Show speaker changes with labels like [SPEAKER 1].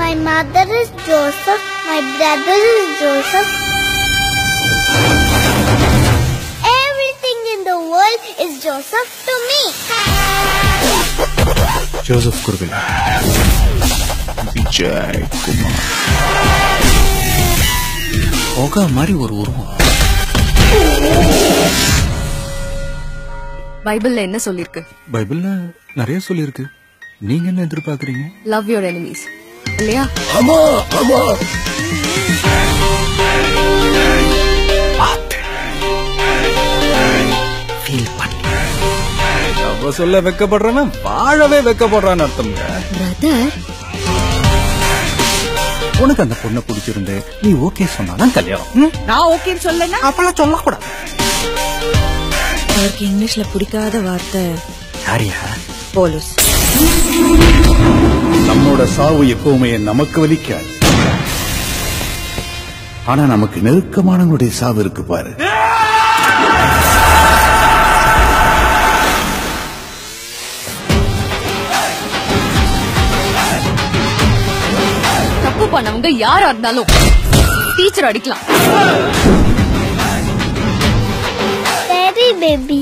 [SPEAKER 1] My mother is Joseph. My brother is Joseph. Everything in the world is Joseph to me.
[SPEAKER 2] Joseph Kurvil. Vijay Kumar. Oga mari ஒரு உருவம்.
[SPEAKER 3] பைபிள்ல என்ன சொல்லிருக்கு?
[SPEAKER 2] பைபிள்ல நிறைய சொல்லிருக்கு. நீங்க என்ன எதிர்பார்க்கறீங்க?
[SPEAKER 3] Love your enemies. இல்லையா?
[SPEAKER 2] ஆமா ஆமா. ஃபீல் பண்ணு. அவ சொல்ல வெக்கப்படுறவன் வாழவே வெக்கப்படுறான்னு அர்த்தம்ங்க.
[SPEAKER 3] பிரதர்,
[SPEAKER 2] உனக்கு அந்த பொண்ணை பிடிச்சிருந்து நீ ஓகே சொன்னாதான் கல்யாணம்.
[SPEAKER 4] நான் ஓகேன்னு சொல்லனா
[SPEAKER 2] அப்பெல்லாம் சொல்லக்கூடாது.
[SPEAKER 4] அவருக்கு இங்கிலீஷ்ல பிடிக்காத வார்த்தை
[SPEAKER 2] யாரியா?
[SPEAKER 4] போலீஸ்.
[SPEAKER 5] நம்மோட சாவு எப்பவுமே நமக்கு வலிக்காது, ஆனா நமக்கு நெருக்கமானவங்களுடைய சாவு இருக்கு பாரு.
[SPEAKER 3] தப்பு பண்ணவங்க யாரா இருந்தாலும் டீச்சர் அடிக்கலாம்.
[SPEAKER 1] Very baby.